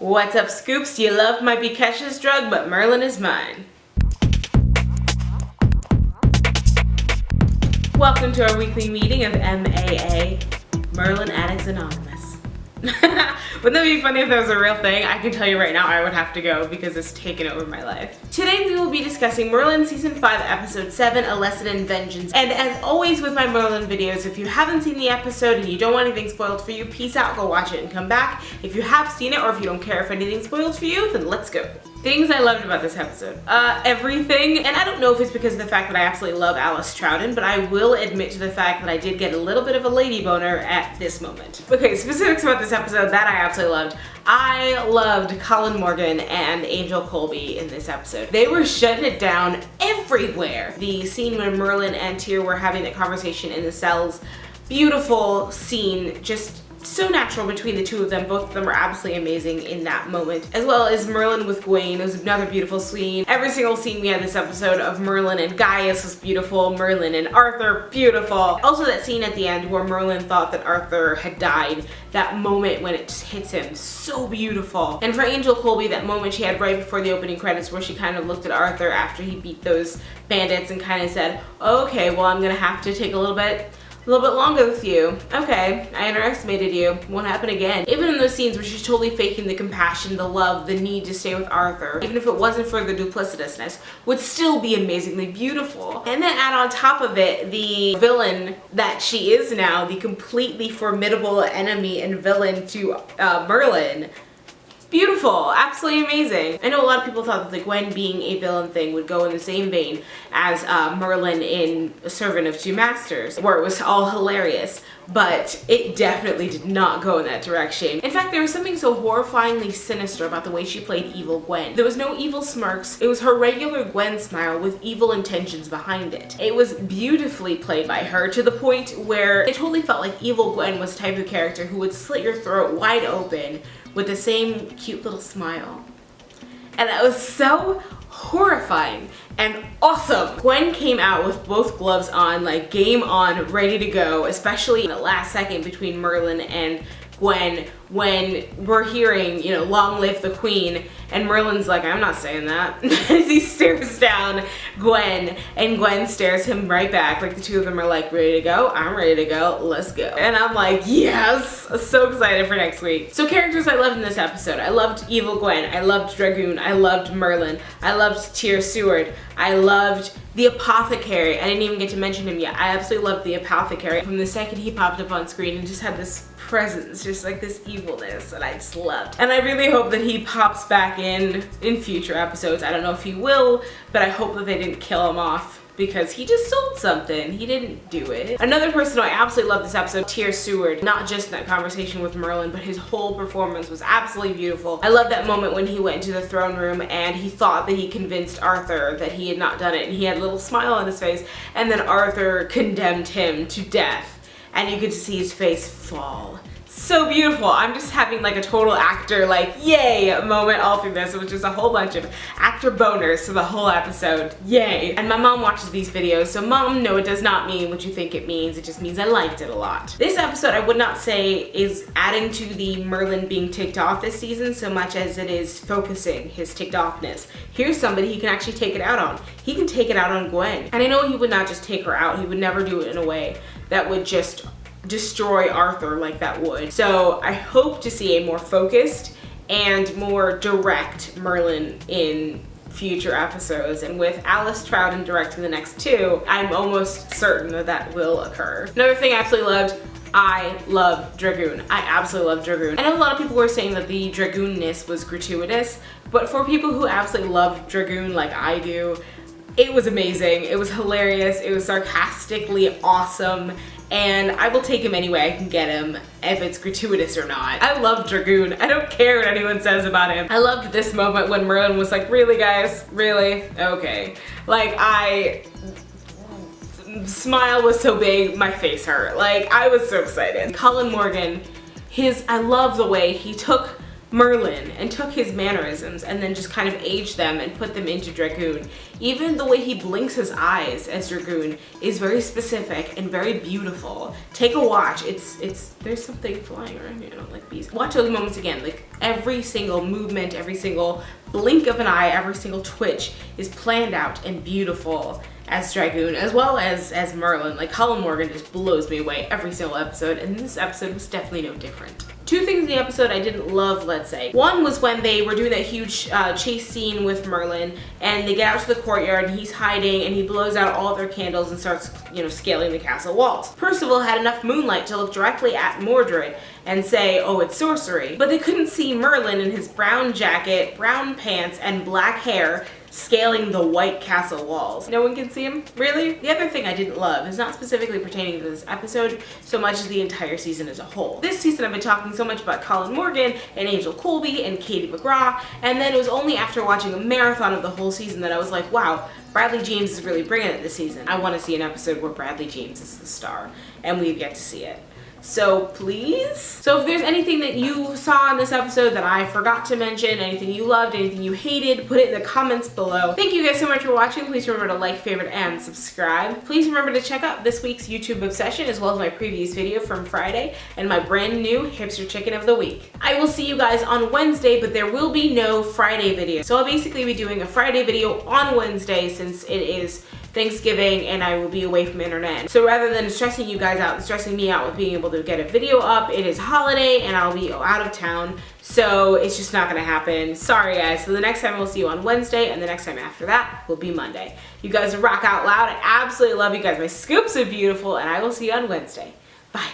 What's up, Scoops? You love might be Kesha's drug, but Merlin is mine. Welcome to our weekly meeting of MAA, Merlin Addicts Anonymous. Wouldn't that be funny if that was a real thing? I can tell you right now I would have to go because it's taken over my life. Today we will be discussing Merlin Season 5, Episode 7, A Lesson in Vengeance. And as always with my Merlin videos, if you haven't seen the episode and you don't want anything spoiled for you, peace out, go watch it and come back. If you have seen it or if you don't care if anything's spoiled for you, then let's go. Things I loved about this episode. Everything, and I don't know if it's because of the fact that I absolutely love Alice Troughton, but I will admit to the fact that I did get a little bit of a lady boner at this moment. Okay, specifics about this episode that I absolutely loved. I loved Colin, Morgan, and Angel Coulby in this episode. They were shutting it down everywhere. The scene when Merlin and Tyr were having that conversation in the cells, beautiful scene, just so natural between the two of them. Both of them were absolutely amazing in that moment. As well as Merlin with Gwaine. It was another beautiful scene. Every single scene we had this episode of Merlin and Gaius was beautiful. Merlin and Arthur, beautiful. Also that scene at the end where Merlin thought that Arthur had died. That moment when it just hits him, so beautiful. And for Angel Coulby, that moment she had right before the opening credits where she kind of looked at Arthur after he beat those bandits and kind of said, okay, well I'm gonna have to take a little bit longer with you. Okay, I underestimated you. Won't happen again. Even in those scenes where she's totally faking the compassion, the love, the need to stay with Arthur, even if it wasn't for the duplicitousness, would still be amazingly beautiful. And then add on top of it, the villain that she is now, the completely formidable enemy and villain to Merlin. Beautiful, absolutely amazing. I know a lot of people thought that the Gwen being a villain thing would go in the same vein as Merlin in A Servant of Two Masters, where it was all hilarious, but it definitely did not go in that direction. In fact, there was something so horrifyingly sinister about the way she played evil Gwen. There was no evil smirks, it was her regular Gwen smile with evil intentions behind it. It was beautifully played by her to the point where it totally felt like evil Gwen was the type of character who would slit your throat wide open with the same cute little smile. And that was so horrifying and awesome. Gwen came out with both gloves on, like game on, ready to go, especially in the last second between Merlin and Gwen when we're hearing, you know, long live the queen, and Merlin's like, I'm not saying that. As he stares down Gwen, and Gwen stares him right back, like the two of them are like, ready to go? I'm ready to go, let's go. And I'm like, yes, so excited for next week. So characters I loved in this episode. I loved evil Gwen, I loved Dragoon, I loved Merlin, I loved Tyr Seward, I loved the apothecary. I didn't even get to mention him yet. I absolutely loved the apothecary. From the second he popped up on screen and just had this presence, just like this evilness that I just loved. And I really hope that he pops back in future episodes. I don't know if he will, but I hope that they didn't kill him off because he just sold something. He didn't do it. Another person who I absolutely loved this episode, Tyr Seward. Not just that conversation with Merlin, but his whole performance was absolutely beautiful. I love that moment when he went into the throne room and he thought that he convinced Arthur that he had not done it, and he had a little smile on his face, and then Arthur condemned him to death. And you could see his face fall. So beautiful. I'm just having like a total actor like yay moment all through this, which is a whole bunch of actor boners to the whole episode. Yay. And my mom watches these videos, so mom, no, it does not mean what you think it means. It just means I liked it a lot. This episode I would not say is adding to the Merlin being ticked off this season so much as it is focusing his ticked offness. Here's somebody he can actually take it out on. He can take it out on Gwen. And I know he would not just take her out. He would never do it in a way that would just destroy Arthur like that would. So I hope to see a more focused and more direct Merlin in future episodes, and with Alice Troughton directing the next two, I'm almost certain that that will occur. Another thing I absolutely loved, I love Dragoon. I absolutely love Dragoon. I know a lot of people were saying that the Dragoon-ness was gratuitous, but for people who absolutely love Dragoon like I do, it was amazing. It was hilarious. It was sarcastically awesome. And I will take him any way I can get him, if it's gratuitous or not. I love Dragoon. I don't care what anyone says about him. I loved this moment when Merlin was like, really guys? Really? Okay. Like, smile was so big, my face hurt. Like, I was so excited. Colin Morgan, I love the way he took Merlin and took his mannerisms and then just kind of aged them and put them into Dragoon. Even the way he blinks his eyes as Dragoon is very specific and very beautiful. Take a watch. There's something flying around here. I don't like bees. Watch those moments again. Like every single movement, every single blink of an eye, every single twitch is planned out and beautiful as Dragoon, as well as Merlin. Like Colin Morgan just blows me away every single episode, and this episode was definitely no different. Two things in the episode I didn't love, let's say. One was when they were doing that huge chase scene with Merlin, and they get out to the courtyard and he's hiding and he blows out all of their candles and starts, scaling the castle walls. Percival had enough moonlight to look directly at Mordred and say, oh, it's sorcery. But they couldn't see Merlin in his brown jacket, brown pants, and black hair scaling the white castle walls. No one can see him? Really? The other thing I didn't love is not specifically pertaining to this episode so much as the entire season as a whole. This season I've been talking so much about Colin Morgan and Angel Coulby and Katie McGrath, and then it was only after watching a marathon of the whole season that I was like, wow, Bradley James is really bringing it this season. I want to see an episode where Bradley James is the star, and we've yet to see it. So please. So if there's anything that you saw in this episode that I forgot to mention, anything you loved, anything you hated, put it in the comments below. Thank you guys so much for watching. Please remember to like, favorite, and subscribe. Please remember to check out this week's YouTube obsession as well as my previous video from Friday and my brand new Hipster Chicken of the Week. I will see you guys on Wednesday, but there will be no Friday video. So I'll basically be doing a Friday video on Wednesday since it is Thanksgiving and I will be away from internet. So rather than stressing you guys out and stressing me out with being able to get a video up, it is holiday and I'll be out of town, so it's just not gonna happen. Sorry guys. So the next time we'll see you on Wednesday, and the next time after that will be Monday. You guys rock out loud. I absolutely love you guys. My scoops are beautiful, and I will see you on Wednesday. Bye.